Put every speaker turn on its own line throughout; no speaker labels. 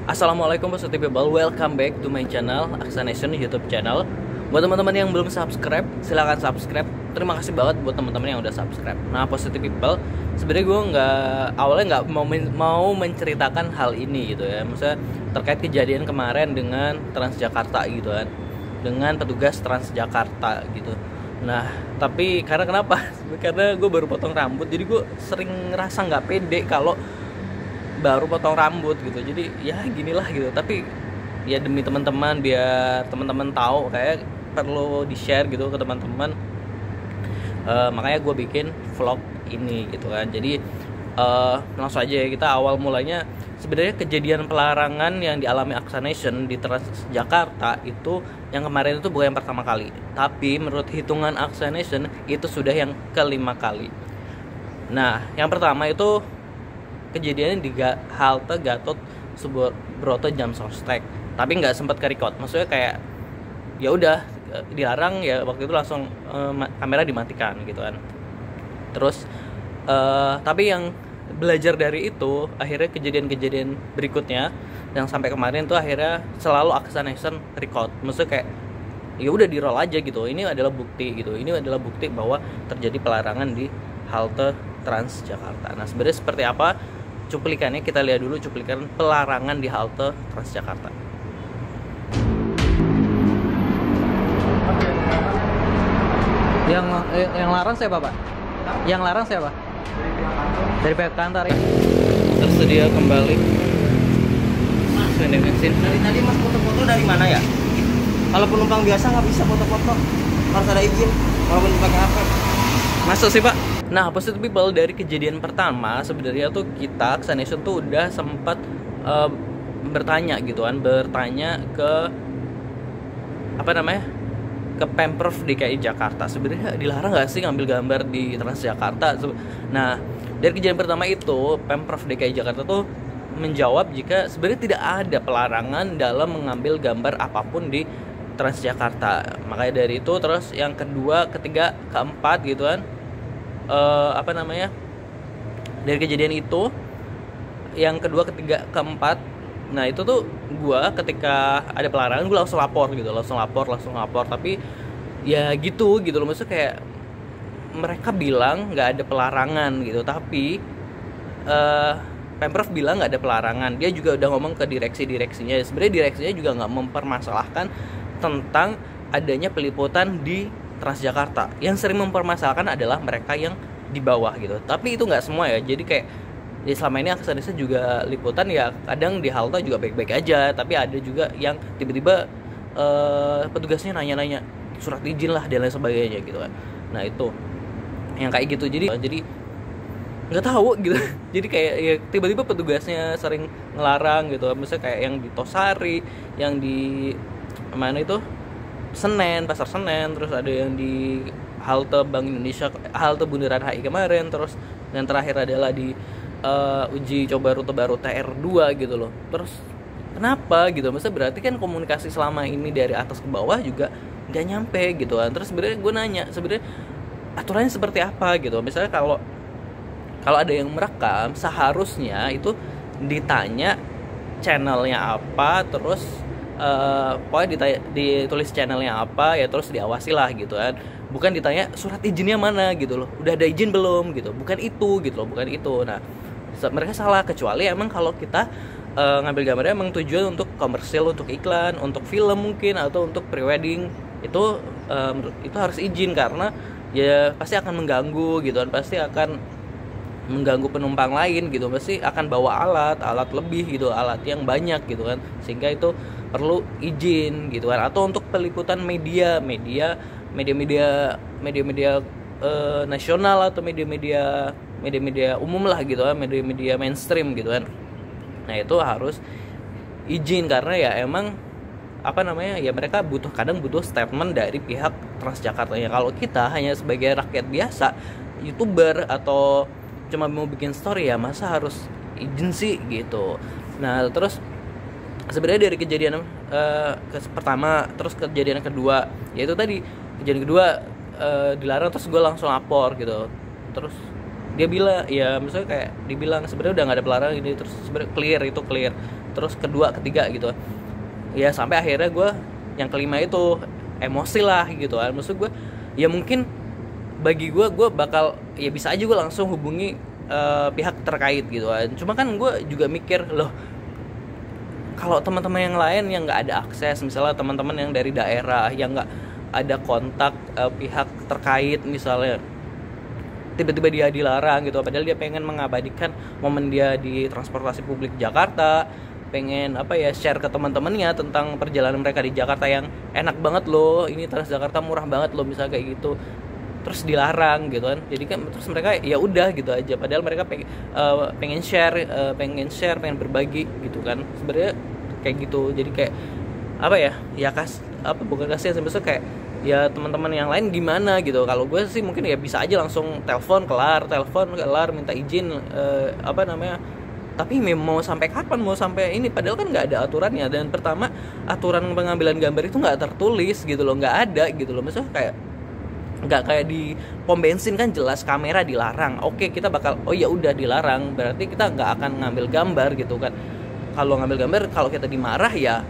Assalamualaikum positive people, welcome back to my channel Aksanation YouTube channel. Buat teman-teman yang belum subscribe, silahkan subscribe. Terima kasih banget buat teman-teman yang udah subscribe. Nah, positive people, sebenarnya gue awalnya nggak mau menceritakan hal ini gitu ya. Maksudnya terkait kejadian kemarin dengan Transjakarta gitu kan, dengan petugas Transjakarta gitu. Nah, tapi karena kenapa? Karena gue baru potong rambut, jadi gue sering ngerasa nggak pede kalau baru potong rambut gitu. Jadi ya ginilah gitu. Tapi ya demi teman-teman, biar teman-teman tahu, kayak perlu di share gitu ke teman-teman. Makanya gue bikin vlog ini gitu kan. Jadi langsung aja ya, kita awal mulanya sebenarnya kejadian pelarangan yang dialami Aksanation di Transjakarta itu yang kemarin itu bukan yang pertama kali, tapi menurut hitungan Aksanation itu sudah yang kelima kali. Nah, yang pertama itu kejadiannya di halte Gatot Subroto Jam Sostek, tapi nggak sempat ke record. Maksudnya kayak ya udah dilarang ya, waktu itu langsung kamera dimatikan gitu kan. Terus tapi yang belajar dari itu, akhirnya kejadian-kejadian berikutnya yang sampai kemarin tuh akhirnya selalu Aksanation record. Maksudnya kayak ya udah di roll aja gitu. Ini adalah bukti gitu. Ini adalah bukti bahwa terjadi pelarangan di halte Transjakarta. Nah, sebenarnya seperti apa cuplikannya? Kita lihat dulu cuplikan pelarangan di halte Transjakarta. Yang larang siapa, Pak? Yang larang siapa? Dari pihak kantor ya. Tersedia kembali.
Dari tadi Mas foto-foto dari mana ya? Kalau penumpang biasa nggak bisa foto-foto, harus ada izin walaupun pakai HP.
Masuk sih, Pak. Nah, positive people, dari kejadian pertama sebenarnya tuh kita Aksanation tuh udah sempat bertanya gitu kan, bertanya ke apa namanya, ke Pemprov DKI Jakarta. Sebenarnya dilarang nggak sih ngambil gambar di Transjakarta? Nah, dari kejadian pertama itu Pemprov DKI Jakarta tuh menjawab jika sebenarnya tidak ada pelarangan dalam mengambil gambar apapun di Transjakarta. Makanya dari itu, terus yang kedua, ketiga, keempat gitu kan, apa namanya, dari kejadian itu yang kedua, ketiga, keempat, nah itu tuh gue ketika ada pelarangan gue langsung lapor gitu, langsung lapor. Tapi ya gitu loh, maksudnya kayak mereka bilang nggak ada pelarangan gitu, tapi Pemprov bilang nggak ada pelarangan. Dia juga udah ngomong ke direksinya. Sebenarnya direksinya juga nggak mempermasalahkan tentang adanya peliputan di Transjakarta. Yang sering mempermasalahkan adalah mereka yang di bawah gitu. Tapi itu nggak semua ya. Jadi kayak ya selama ini Aksanation juga liputan ya, kadang di halte juga baik-baik aja. Tapi ada juga yang tiba-tiba petugasnya nanya-nanya surat izin lah dan lain sebagainya gitu kan. Nah itu yang kayak gitu. Jadi nggak tahu gitu. Jadi kayak ya tiba-tiba petugasnya sering ngelarang gitu. Misalnya kayak yang di Tosari, yang di mana itu, Pasar Senen, terus ada yang di halte Bank Indonesia, halte Bundaran HI kemarin, terus yang terakhir adalah di uji coba rute baru TR2 gitu loh. Terus kenapa gitu? Maksudnya berarti kan komunikasi selama ini dari atas ke bawah juga nggak nyampe gitu kan. Terus sebenarnya gue nanya, sebenarnya aturannya seperti apa gitu. Misalnya kalau ada yang merekam, seharusnya itu ditanya channelnya apa, terus pokoknya ditulis channelnya apa ya, terus diawasi lah gitu kan. Bukan ditanya surat izinnya mana gitu loh, udah ada izin belum gitu. Bukan itu gitu loh, bukan itu. Nah, mereka salah, kecuali emang kalau kita ngambil gambarnya emang tujuan untuk komersil, untuk iklan, untuk film mungkin, atau untuk prewedding, itu harus izin, karena ya pasti akan mengganggu gitu kan, pasti akan mengganggu penumpang lain gitu, pasti akan bawa alat lebih gitu, alat yang banyak gitu kan, sehingga itu perlu izin gitu kan. Atau untuk peliputan media nasional, atau media umum lah gitu kan, media mainstream gitu kan. Nah itu harus izin, karena ya emang apa namanya, ya mereka kadang butuh statement dari pihak Transjakarta. Ya kalau kita hanya sebagai rakyat biasa, YouTuber atau cuma mau bikin story, ya masa harus izin sih gitu. Nah terus sebenarnya dari kejadian pertama, terus kejadian kedua, yaitu tadi kejadian kedua dilarang, terus gue langsung lapor gitu. Terus dia bilang, ya misalnya kayak dibilang sebenarnya udah nggak ada pelarangan ini, terus sebenarnya clear. terus kedua, ketiga gitu. Ya sampai akhirnya gue yang kelima itu emosi lah gitu kan. Maksud gue ya mungkin bagi gue bakal ya bisa aja gue langsung hubungi pihak terkait gitu kan. Cuma kan gue juga mikir loh, kalau teman-teman yang lain yang nggak ada akses, misalnya teman-teman yang dari daerah yang nggak ada kontak pihak terkait, misalnya tiba-tiba dia dilarang gitu, padahal dia pengen mengabadikan momen dia di transportasi publik Jakarta, pengen share ke teman-temannya tentang perjalanan mereka di Jakarta yang enak banget loh, ini Transjakarta murah banget loh, misalnya kayak gitu, terus dilarang gitu kan. Jadi kan terus mereka ya udah gitu aja, padahal mereka pengen share, pengen berbagi gitu kan. Sebenarnya kayak gitu. Jadi kayak bukan kasihan sih, maksudnya kayak ya teman-teman yang lain gimana gitu. Kalau gue sih mungkin ya bisa aja langsung telepon kelar minta izin tapi mau sampai kapan, mau sampai ini, padahal kan nggak ada aturannya. Dan pertama, aturan pengambilan gambar itu nggak tertulis gitu loh, nggak ada gitu loh. Maksudnya kayak nggak kayak di pom bensin kan jelas kamera dilarang. Oke, kita bakal ya udah dilarang, berarti kita nggak akan ngambil gambar gitu kan. Kalau ngambil gambar, kalau kita dimarah ya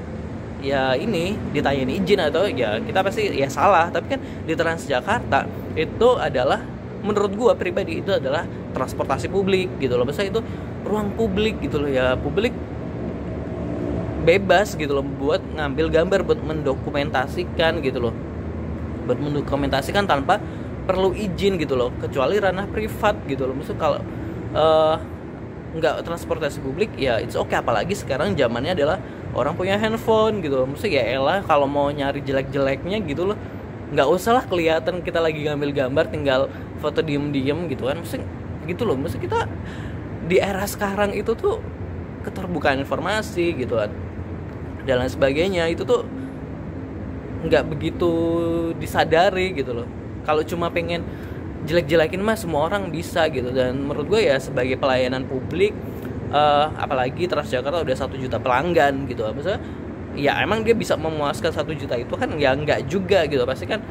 ini ditanyain izin atau ya kita pasti ya salah. Tapi kan di Transjakarta itu adalah, menurut gua pribadi, itu adalah transportasi publik gitu loh. Maksudnya itu ruang publik gitu loh, ya publik bebas gitu loh buat ngambil gambar, buat mendokumentasikan gitu loh, buat mendokumentasikan tanpa perlu izin gitu loh, kecuali ranah privat gitu loh. Maksudnya kalau nggak transportasi publik ya it's okay, apalagi sekarang zamannya adalah orang punya handphone gitu loh. Maksudnya ya elah, kalau mau nyari jelek-jeleknya gitu loh, nggak usah lah kelihatan kita lagi ngambil gambar, tinggal foto diem-diem gitu kan. Maksudnya gitu loh. Maksudnya kita di era sekarang itu tuh keterbukaan informasi gitu kan dan lain sebagainya itu tuh nggak begitu disadari gitu loh. Kalau cuma pengen jelek-jelekin mah semua orang bisa gitu. Dan menurut gue ya sebagai pelayanan publik, apalagi Transjakarta udah 1 juta pelanggan gitu, maksudnya ya emang dia bisa memuaskan 1 juta itu kan ya nggak juga gitu. Pasti kan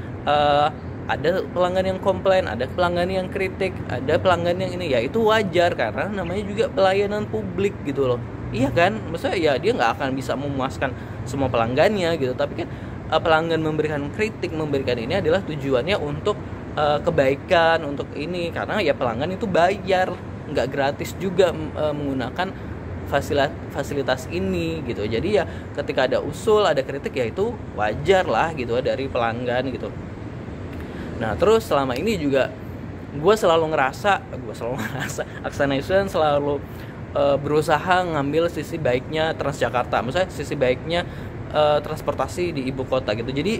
ada pelanggan yang komplain, ada pelanggan yang kritik, ada pelanggan yang ini, ya itu wajar karena namanya juga pelayanan publik gitu loh. Iya kan, maksudnya ya dia nggak akan bisa memuaskan semua pelanggannya gitu. Tapi kan pelanggan memberikan kritik, memberikan ini adalah tujuannya untuk kebaikan, untuk ini, karena ya pelanggan itu bayar, nggak gratis juga menggunakan fasilitas ini gitu. Jadi ya ketika ada usul, ada kritik, ya itu wajar lah gitu dari pelanggan gitu. Nah terus selama ini juga gue selalu ngerasa Aksa Nation selalu berusaha ngambil sisi baiknya Transjakarta, maksudnya sisi baiknya transportasi di ibu kota gitu. Jadi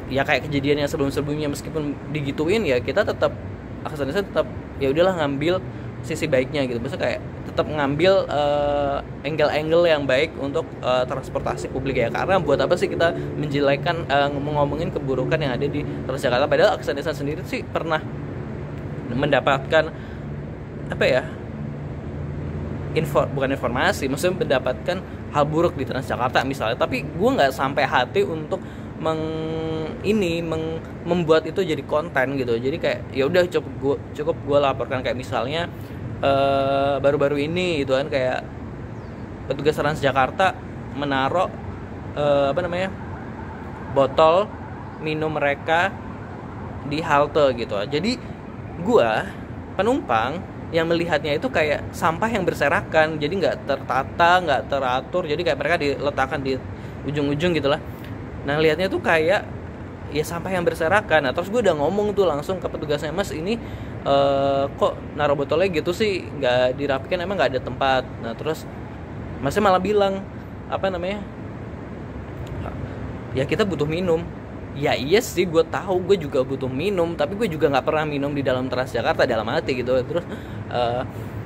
ya kayak kejadiannya sebelumnya, meskipun digituin ya kita tetap, Aksa Nation tetap ya udahlah ngambil sisi baiknya gitu. Maksudnya kayak tetap ngambil angle-angle yang baik untuk transportasi publik ya. Karena buat apa sih kita menjelekkan, ngomongin keburukan yang ada di Transjakarta, padahal Aksa Nation sendiri sih pernah mendapatkan bukan informasi, maksudnya mendapatkan hal buruk di Transjakarta misalnya. Tapi gue nggak sampai hati untuk membuat itu jadi konten gitu. Jadi kayak ya udah cukup gue laporkan, kayak misalnya baru-baru ini gitu kan, kayak petugas Transjakarta menaruh botol minum mereka di halte gitu. Jadi gue penumpang yang melihatnya itu kayak sampah yang berserakan, jadi nggak tertata, nggak teratur, jadi kayak mereka diletakkan di ujung-ujung gitulah. Nah lihatnya tuh kayak ya sampah yang berserakan. Nah terus gue udah ngomong tuh langsung ke petugasnya, mas ini kok naruh botolnya gitu sih, nggak dirapikan, emang nggak ada tempat. Nah terus masnya malah bilang ya kita butuh minum. Ya iya sih, gue tahu, gue juga butuh minum, tapi gue juga nggak pernah minum di dalam Transjakarta, dalam hati gitu. Terus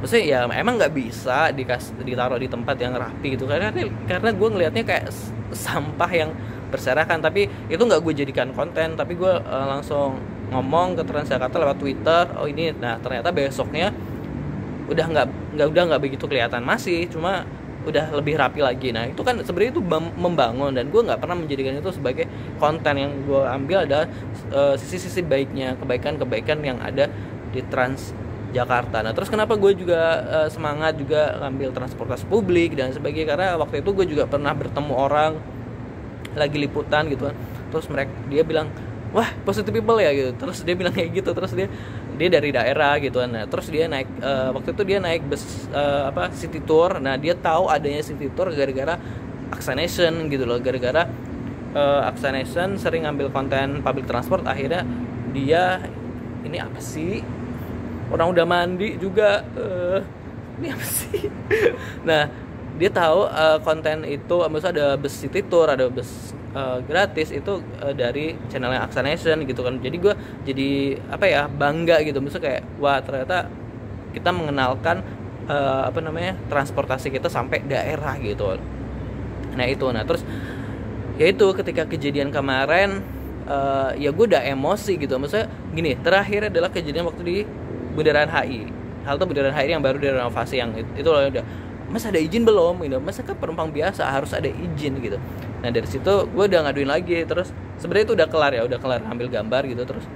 maksudnya ya emang nggak bisa ditaruh di tempat yang rapi gitu, karena gue ngelihatnya kayak sampah yang berserakan. Tapi itu nggak gue jadikan konten, tapi gue langsung ngomong ke Transjakarta lewat Twitter, oh ini. Nah ternyata besoknya udah nggak begitu kelihatan, masih cuma udah lebih rapi lagi. Nah itu kan sebenarnya itu membangun, dan gue nggak pernah menjadikan itu sebagai konten. Yang gue ambil adalah sisi-sisi baiknya, kebaikan yang ada di Jakarta. Nah terus kenapa gue juga semangat juga ngambil transportasi publik dan sebagainya, karena waktu itu gue juga pernah bertemu orang lagi liputan gitu kan, terus dia bilang, wah positive people ya gitu, terus dia bilang kayak gitu, terus dia dari daerah gitu kan. Nah terus dia naik waktu itu dia naik bus city tour. Nah dia tahu adanya city tour gara-gara Axanation gitu loh, gara-gara Axanation sering ngambil konten public transport. Akhirnya dia, ini apa sih, orang udah mandi juga, ini apa sih nah dia tahu konten itu, maksudnya ada bus city tour, ada bus gratis itu dari channelnya Axanation gitu kan. Jadi gue jadi bangga gitu, maksudnya kayak wah ternyata kita mengenalkan transportasi kita sampai daerah gitu. Nah terus ya itu ketika kejadian kemarin ya gue udah emosi gitu. Maksudnya gini, terakhir adalah kejadian waktu di Bundaran HI, halte Bundaran HI yang baru direnovasi, yang itu loh udah, mas ada izin belum gitu, masa kan penumpang biasa harus ada izin gitu. Nah dari situ gue udah ngaduin lagi, terus sebenarnya itu udah kelar ngambil gambar gitu. Terus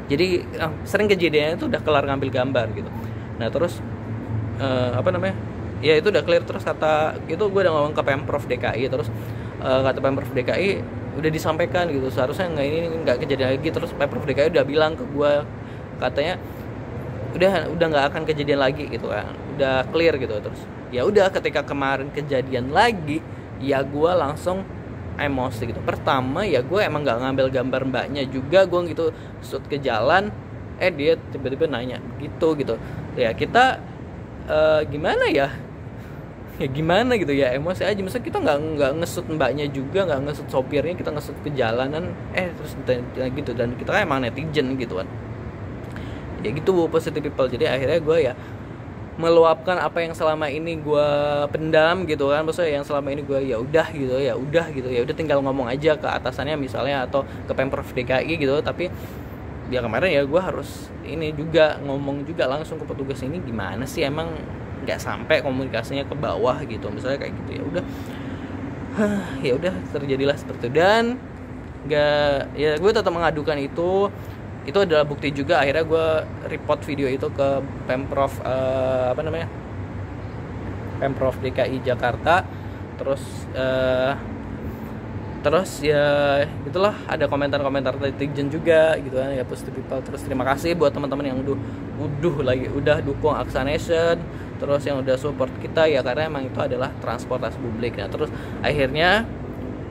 jadi sering kejadiannya itu udah kelar ngambil gambar gitu. Nah terus ya itu udah clear. Terus kata itu gue udah ngomong ke Pemprov DKI, terus kata Pemprov DKI udah disampaikan gitu, seharusnya nggak kejadian lagi. Terus Pemprov DKI udah bilang ke gue, katanya udah nggak akan kejadian lagi gitu kan, udah clear gitu. Terus ya udah ketika kemarin kejadian lagi, ya gue langsung emosi gitu. Pertama ya gue emang nggak ngambil gambar mbaknya juga, gue gitu shoot ke jalan, dia tiba-tiba nanya gitu ya kita gimana ya gimana gitu ya, emosi aja. Maksudnya kita nggak ngesut mbaknya juga, nggak ngesut sopirnya, kita ngesut ke jalanan terus gitu. Dan kita kan emang netizen gitu kan, ya gitu positive people. Jadi akhirnya gue ya meluapkan apa yang selama ini gue pendam gitu kan. Maksudnya yang selama ini gue ya udah tinggal ngomong aja ke atasannya misalnya, atau ke Pemprov DKI gitu. Tapi ya kemarin ya gue harus ini juga ngomong juga langsung ke petugas ini, gimana sih emang nggak sampai komunikasinya ke bawah gitu misalnya kayak gitu. Ya udah terjadilah seperti itu. Dan gue tetap mengadukan itu adalah bukti juga. Akhirnya gue report video itu ke Pemprov Pemprov DKI Jakarta. Terus ya gitulah, ada komentar-komentar netizen juga gitu kan ya, positive people. Terus terima kasih buat teman-teman yang udah dukung Axanation, terus yang udah support kita ya, karena emang itu adalah transportasi publik. Nah terus akhirnya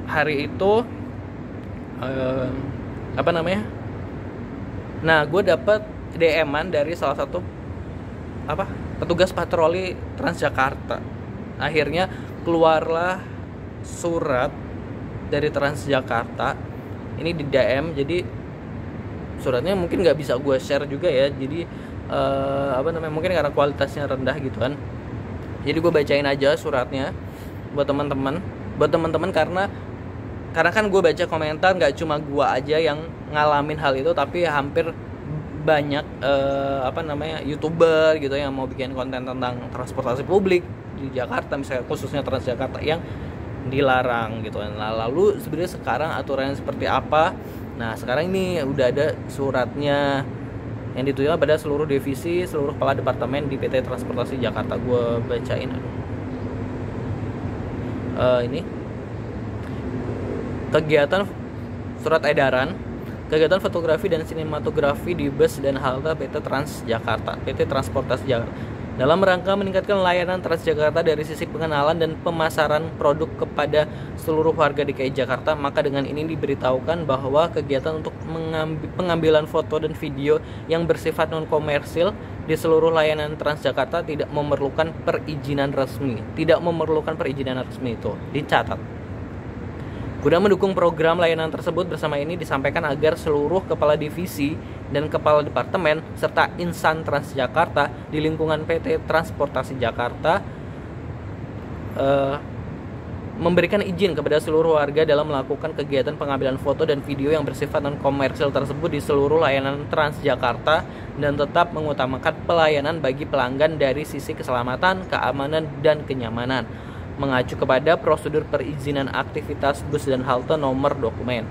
hari itu nah gue dapet DM-an dari salah satu petugas patroli Transjakarta. Akhirnya keluarlah surat dari Transjakarta ini di DM. Jadi suratnya mungkin nggak bisa gue share juga ya, jadi mungkin karena kualitasnya rendah gitu kan. Jadi gue bacain aja suratnya buat teman-teman karena kan gue baca komentar nggak cuma gue aja yang ngalamin hal itu, tapi hampir banyak YouTuber gitu yang mau bikin konten tentang transportasi publik di Jakarta, misalnya khususnya Transjakarta yang dilarang gitu. Nah, lalu sebenarnya sekarang aturannya seperti apa? Nah sekarang ini udah ada suratnya yang ditujukan pada seluruh divisi, seluruh kepala departemen di PT Transportasi Jakarta. Gue bacain ini surat edaran kegiatan fotografi dan sinematografi di bus dan halte PT Transportasi Jakarta dalam rangka meningkatkan layanan Transjakarta dari sisi pengenalan dan pemasaran produk kepada seluruh warga DKI Jakarta. Maka dengan ini diberitahukan bahwa kegiatan untuk pengambilan foto dan video yang bersifat non komersil di seluruh layanan Transjakarta tidak memerlukan perizinan resmi. Itu dicatat. Guna mendukung program layanan tersebut, bersama ini disampaikan agar seluruh kepala divisi dan kepala departemen serta insan Transjakarta di lingkungan PT Transportasi Jakarta memberikan izin kepada seluruh warga dalam melakukan kegiatan pengambilan foto dan video yang bersifat non-komersil tersebut di seluruh layanan Transjakarta, dan tetap mengutamakan pelayanan bagi pelanggan dari sisi keselamatan, keamanan, dan kenyamanan, mengacu kepada prosedur perizinan aktivitas bus dan halte nomor dokumen.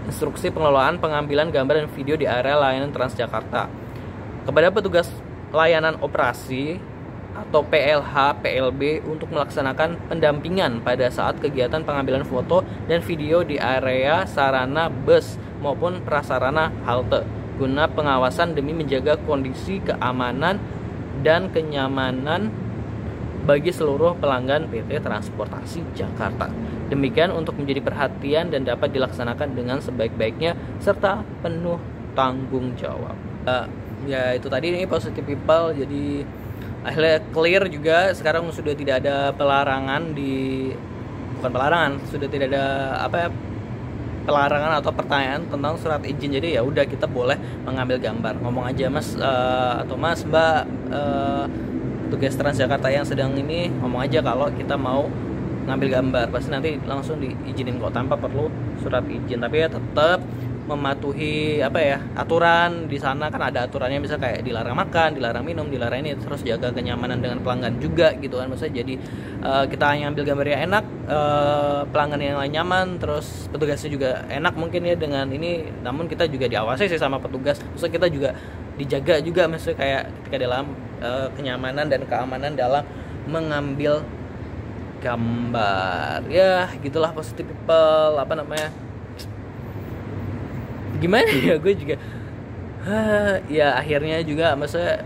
Instruksi pengelolaan pengambilan gambar dan video di area layanan Transjakarta. Kepada petugas layanan operasi atau PLH, PLB untuk melaksanakan pendampingan pada saat kegiatan pengambilan foto dan video di area sarana bus maupun prasarana halte guna pengawasan demi menjaga kondisi keamanan dan kenyamanan bagi seluruh pelanggan PT Transportasi Jakarta. Demikian untuk menjadi perhatian dan dapat dilaksanakan dengan sebaik-baiknya serta penuh tanggung jawab. Ya itu tadi ini positive people, jadi akhirnya clear juga. Sekarang sudah tidak ada pelarangan sudah tidak ada pelarangan atau pertanyaan tentang surat izin. Jadi ya udah kita boleh mengambil gambar. Ngomong aja Mas atau Mas Mbak tugas Transjakarta yang sedang ini, ngomong aja kalau kita mau ngambil gambar, pasti nanti langsung diizinin kok tanpa perlu surat izin. Tapi ya tetap mematuhi aturan. Di sana kan ada aturannya, bisa kayak dilarang makan, dilarang minum, dilarang ini, terus jaga kenyamanan dengan pelanggan juga gitu kan. Maksudnya jadi kita ngambil gambarnya enak, pelanggan yang lain nyaman, terus petugasnya juga enak mungkin ya dengan ini. Namun kita juga diawasi sih sama petugas, maksudnya kita juga dijaga juga, maksudnya kayak ketika dalam kenyamanan dan keamanan dalam mengambil gambar. Ya gitulah positive people, gimana ya, gue juga ya akhirnya juga maksudnya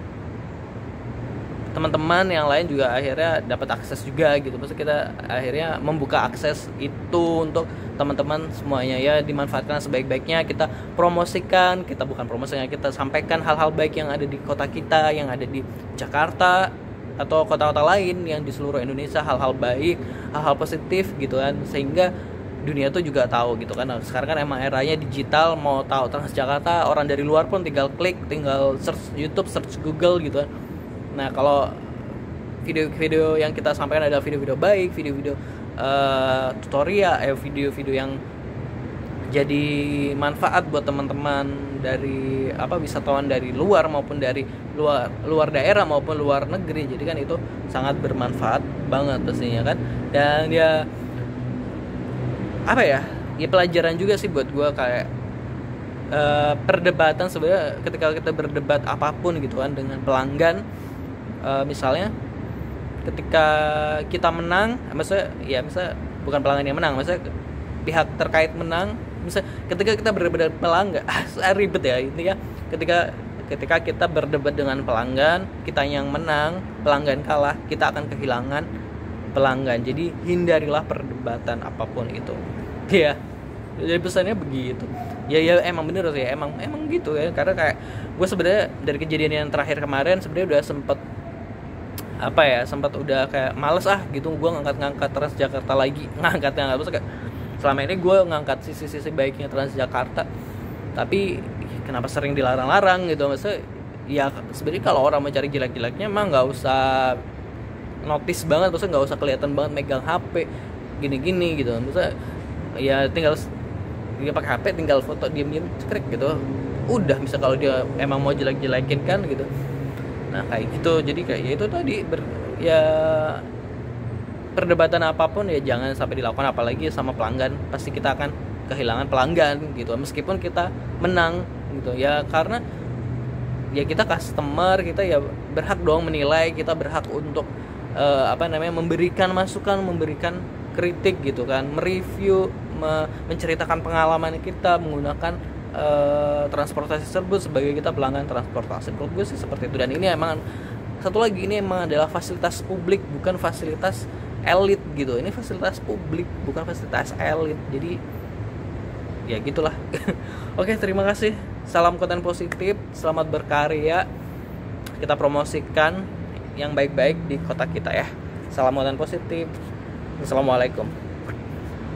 teman-teman yang lain juga akhirnya dapat akses juga gitu. Maksudnya kita akhirnya membuka akses itu untuk teman-teman semuanya, ya dimanfaatkan sebaik-baiknya. Kita promosikan, kita sampaikan hal-hal baik yang ada di kota kita, yang ada di Jakarta atau kota-kota lain yang di seluruh Indonesia, hal-hal baik, hal-hal positif gitu kan, sehingga dunia tuh juga tahu gitu kan. Sekarang kan emang eranya digital, mau tahu Transjakarta, orang dari luar pun tinggal klik, tinggal search YouTube, search Google gitu kan. Nah kalau video-video yang kita sampaikan adalah video-video baik, video-video tutorial, video-video yang jadi manfaat buat teman-teman dari wisatawan dari luar maupun dari luar daerah maupun luar negeri. Jadi kan itu sangat bermanfaat banget pastinya kan. Dan ya pelajaran juga sih buat gue, kayak perdebatan sebenarnya ketika kita berdebat apapun gitu kan dengan pelanggan, misalnya ketika kita menang, misalnya bukan pelanggan yang menang, misalnya pihak terkait menang, misalnya ketika kita berdebat dengan pelanggan, ribet ya ini ya, ketika kita berdebat dengan pelanggan, kita yang menang, pelanggan kalah, kita akan kehilangan pelanggan. Jadi hindarilah perdebatan apapun itu. Ya, jadi pesannya begitu. Ya emang bener sih, emang gitu ya. Karena kayak gue sebenarnya dari kejadian yang terakhir kemarin sebenarnya udah sempat udah kayak males gitu gue ngangkat Transjakarta lagi, terus kayak selama ini gue ngangkat sisi-sisi baiknya Transjakarta, tapi kenapa sering dilarang-larang gitu. Maksudnya ya sebenarnya kalau orang mau cari jelek-jeleknya emang nggak usah notice banget, maksudnya nggak usah kelihatan banget megang HP gini-gini gitu. Maksudnya ya tinggal dia pakai HP, tinggal foto diam-diam cekrek gitu udah. Bisa kalau dia emang mau jelek-jelekin kan gitu, nah kayak gitu. Jadi kayak ya itu tadi perdebatan apapun ya jangan sampai dilakukan, apalagi sama pelanggan. Pasti kita akan kehilangan pelanggan gitu meskipun kita menang gitu ya, karena ya kita customer, kita ya berhak dong menilai, kita berhak untuk memberikan masukan, memberikan kritik gitu kan, mereview, menceritakan pengalaman kita menggunakan transportasi tersebut sebagai kita pelanggan transportasi. Menurut gue sih seperti itu. Dan ini emang satu lagi, ini emang adalah fasilitas publik, bukan fasilitas elit gitu. Ini fasilitas publik, bukan fasilitas elit. Jadi ya gitulah. Oke, terima kasih. Salam konten positif, selamat berkarya. Kita promosikan yang baik-baik di kota kita ya. Salam konten positif. Assalamualaikum.